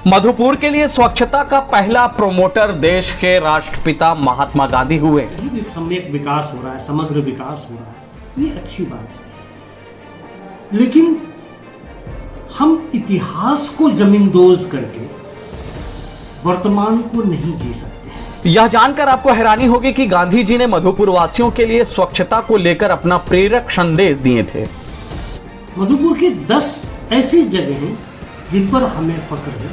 मधुपुर के लिए स्वच्छता का पहला प्रोमोटर देश के राष्ट्रपिता महात्मा गांधी हुए। सम्यक विकास हो रहा है, समग्र विकास हो रहा है, ये अच्छी बात है। लेकिन हम इतिहास को जमींदोज करके वर्तमान को नहीं जी सकते। यह जानकर आपको हैरानी होगी कि गांधी जी ने मधुपुर वासियों के लिए स्वच्छता को लेकर अपना प्रेरक संदेश दिए थे। मधुपुर की 10 ऐसी जगह हैं जिन पर हमें फख्र है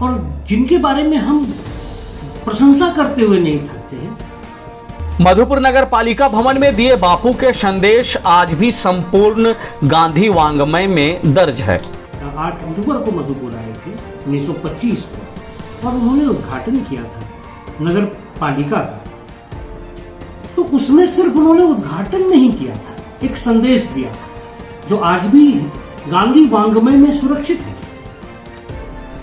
और जिनके बारे में हम प्रशंसा करते हुए नहीं थकते हैं। मधुपुर नगर पालिका भवन में दिए बापू के संदेश आज भी संपूर्ण गांधी वांग्मय में दर्ज है। 8 अक्टूबर को मधुपुर आए थे 1925 को और उन्होंने उद्घाटन किया था नगर पालिका का। तो उसमें सिर्फ उन्होंने उद्घाटन नहीं किया था, एक संदेश दिया था जो आज भी गांधी वांग्मय में सुरक्षित है।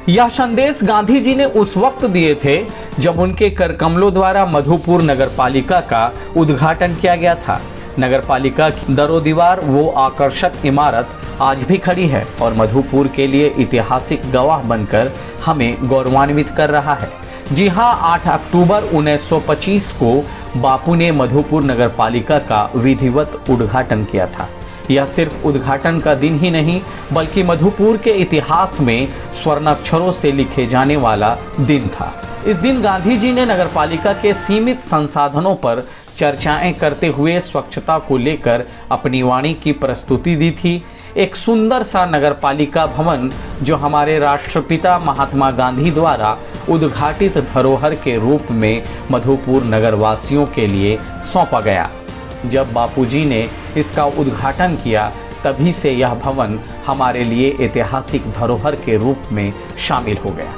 यह संदेश गांधी जी ने उस वक्त दिए थे जब उनके करकमलों द्वारा मधुपुर नगर पालिका का उद्घाटन किया गया था। नगर पालिका की दरोदीवार वो आकर्षक इमारत आज भी खड़ी है और मधुपुर के लिए ऐतिहासिक गवाह बनकर हमें गौरवान्वित कर रहा है। जी हां, 8 अक्टूबर 1925 को बापू ने मधुपुर नगर पालिका का विधिवत उद्घाटन किया था। यह सिर्फ उद्घाटन का दिन ही नहीं बल्कि मधुपुर के इतिहास में स्वर्णाक्षरों से लिखे जाने वाला दिन था। इस दिन गांधी जी ने नगरपालिका के सीमित संसाधनों पर चर्चाएं करते हुए स्वच्छता को लेकर अपनी वाणी की प्रस्तुति दी थी। एक सुंदर सा नगरपालिका भवन जो हमारे राष्ट्रपिता महात्मा गांधी द्वारा उद्घाटित धरोहर के रूप में मधुपुर नगरवासियों के लिए सौंपा गया। जब बापूजी ने इसका उद्घाटन किया तभी से यह भवन हमारे लिए ऐतिहासिक धरोहर के रूप में शामिल हो गया।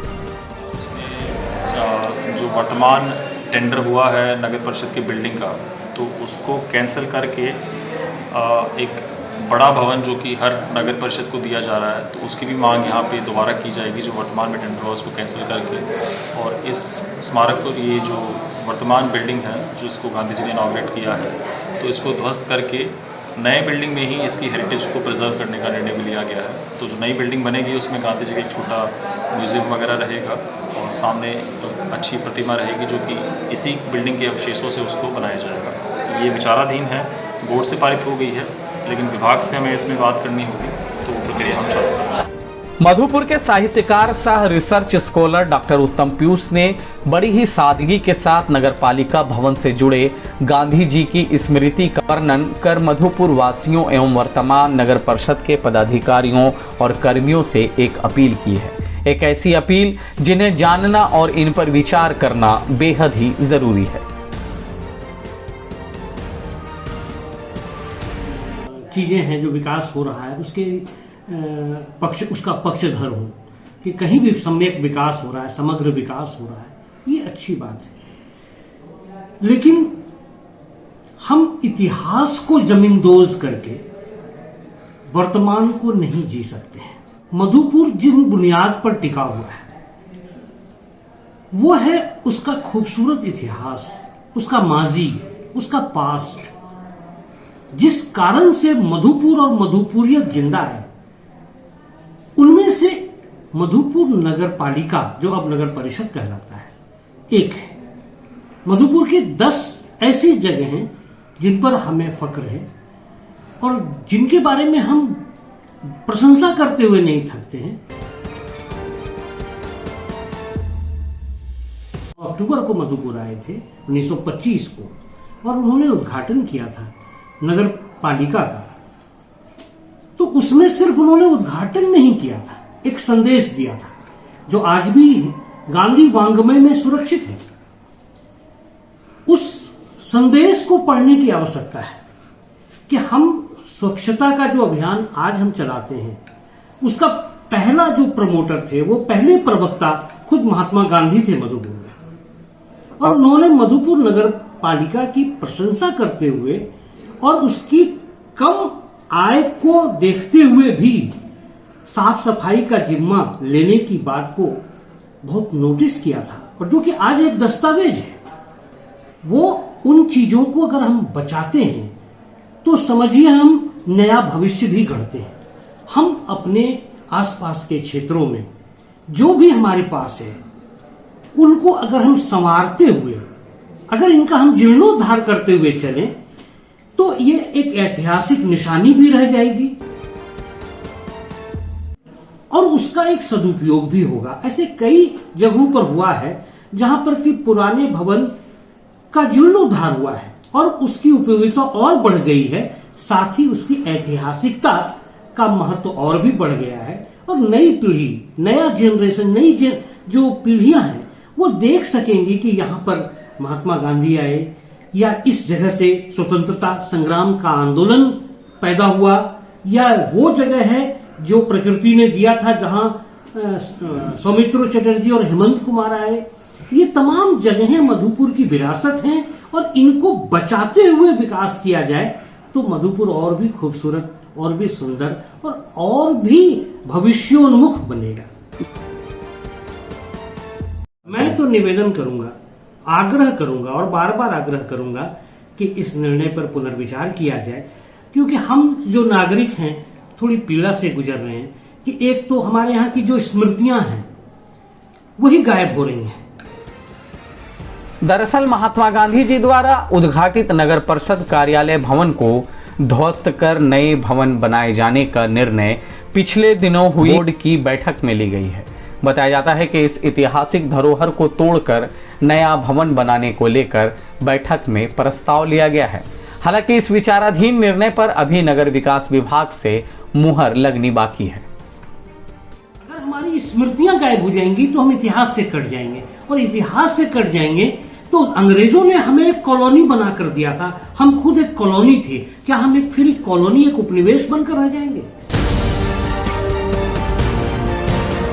उसमें जो वर्तमान टेंडर हुआ है नगर परिषद की बिल्डिंग का, तो उसको कैंसिल करके एक बड़ा भवन जो कि हर नगर परिषद को दिया जा रहा है, तो उसकी भी मांग यहाँ पे दोबारा की जाएगी। जो वर्तमान में टेंडर हुआ उसको कैंसिल करके और इस स्मारक को, ये जो वर्तमान बिल्डिंग है जो इसको गांधी जी ने इनॉग्रेट किया है, तो इसको ध्वस्त करके नए बिल्डिंग में ही इसकी हेरिटेज को प्रिजर्व करने का निर्णय भी लिया गया है। तो जो नई बिल्डिंग बनेगी उसमें गांधी जी का एक छोटा म्यूज़ियम वगैरह रहेगा और सामने अच्छी प्रतिमा रहेगी जो कि इसी बिल्डिंग के अवशेषों से उसको बनाया जाएगा। ये विचाराधीन है, बोर्ड से पारित हो गई है, लेकिन विभाग से हमें इसमें बात करनी होगी, तो वो प्रक्रिया हम चालू करेंगे। मधुपुर के साहित्यकार सह रिसर्च स्कॉलर डॉक्टर उत्तम पीयूष ने बड़ी ही सादगी के साथ नगरपालिका भवन से जुड़े गांधी जी की स्मृति का वर्णन कर मधुपुर वासियों एवं वर्तमान नगर परिषद के पदाधिकारियों और कर्मियों से एक अपील की है। एक ऐसी अपील जिन्हें जानना और इन पर विचार करना बेहद ही जरूरी है। चीजें हैं जो विकास हो रहा है उसके उसका पक्षधर हूं कि कहीं भी सम्यक विकास हो रहा है, समग्र विकास हो रहा है, ये अच्छी बात है। लेकिन हम इतिहास को जमींदोज करके वर्तमान को नहीं जी सकते हैं। मधुपुर जिन बुनियाद पर टिका हुआ है वो है उसका खूबसूरत इतिहास, उसका माजी, उसका पास्ट। जिस कारण से मधुपुर और मधुपुरियत जिंदा है, उनमें से मधुपुर नगर पालिका जो अब नगर परिषद कहलाता है एक है। मधुपुर की 10 ऐसी जगह हैं जिन पर हमें फख्र है और जिनके बारे में हम प्रशंसा करते हुए नहीं थकते हैं। अक्टूबर को मधुपुर आए थे 1925 को और उन्होंने उद्घाटन किया था नगर पालिका का। तो उसमें सिर्फ उन्होंने उद्घाटन नहीं किया था, एक संदेश दिया था जो आज भी गांधी वांग्मय में सुरक्षित है। उस संदेश को पढ़ने की आवश्यकता है कि हम स्वच्छता का जो अभियान आज हम चलाते हैं उसका पहला जो प्रमोटर थे, वो पहले प्रवक्ता खुद महात्मा गांधी थे मधुपुर में। और उन्होंने मधुपुर नगर पालिका की प्रशंसा करते हुए और उसकी कम आय को देखते हुए भी साफ सफाई का जिम्मा लेने की बात को बहुत नोटिस किया था और जो कि आज एक दस्तावेज है। वो उन चीजों को अगर हम बचाते हैं तो समझिए हम नया भविष्य भी गढ़ते हैं। हम अपने आसपास के क्षेत्रों में जो भी हमारे पास है उनको अगर हम संवारते हुए, अगर इनका हम जीर्णोद्धार करते हुए चलें तो ये एक ऐतिहासिक निशानी भी रह जाएगी और उसका एक सदुपयोग भी होगा। ऐसे कई जगहों पर हुआ है जहां पर कि पुराने भवन का जीर्णोद्धार हुआ है और उसकी उपयोगिता और बढ़ गई है, साथ ही उसकी ऐतिहासिकता का महत्व और भी बढ़ गया है और नई पीढ़ी, नया जनरेशन, जो पीढ़ियां हैं वो देख सकेंगी कि यहाँ पर महात्मा गांधी आए या इस जगह से स्वतंत्रता संग्राम का आंदोलन पैदा हुआ, या वो जगह है जो प्रकृति ने दिया था जहां सौमित्र चटर्जी और हेमंत कुमार आए। ये तमाम जगहें मधुपुर की विरासत हैं और इनको बचाते हुए विकास किया जाए तो मधुपुर और भी खूबसूरत, और भी सुंदर और भी भविष्योन्मुख बनेगा। मैं तो निवेदन करूंगा, आग्रह करूंगा और बार बार आग्रह करूंगा कि इस निर्णय पर पुनर्विचार किया जाए, क्योंकि हम जो नागरिक हैं थोड़ी पीड़ा से गुजर रहे हैं कि एक तो हमारे यहाँ की जो स्मृतियां हैं वही गायब हो रही हैं। दरअसल महात्मा गांधी जी द्वारा उद्घाटित नगर परिषद कार्यालय भवन को ध्वस्त कर नए भवन बनाए जाने का निर्णय पिछले दिनों हुई बोर्ड की बैठक में ली गई है। बताया जाता है कि इस ऐतिहासिक धरोहर को तोड़कर नया भवन बनाने को लेकर बैठक में प्रस्ताव लिया गया है। हालांकि इस विचाराधीन निर्णय पर अभी नगर विकास विभाग से मुहर लगनी बाकी है। अगर हमारी स्मृतियां गायब हो जाएंगी तो हम इतिहास से कट जाएंगे, और इतिहास से कट जाएंगे तो अंग्रेजों ने हमें एक कॉलोनी बना कर दिया था, हम खुद एक कॉलोनी थे, क्या हम एक फिर एक कॉलोनी, एक उपनिवेश बनकर रह जाएंगे?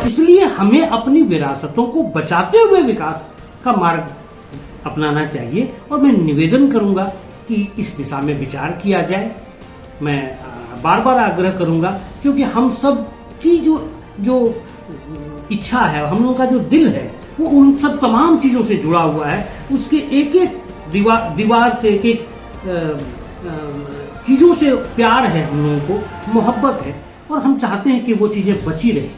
इसलिए हमें अपनी विरासतों को बचाते हुए विकास का मार्ग अपनाना चाहिए और मैं निवेदन करूंगा कि इस दिशा में विचार किया जाए। मैं बार बार आग्रह करूंगा क्योंकि हम सब की जो इच्छा है, हम लोगों का जो दिल है वो उन सब तमाम चीजों से जुड़ा हुआ है। उसके एक एक दीवार से, एक एक चीजों से प्यार है, हम लोगों को मोहब्बत है और हम चाहते हैं कि वो चीजें बची रहे।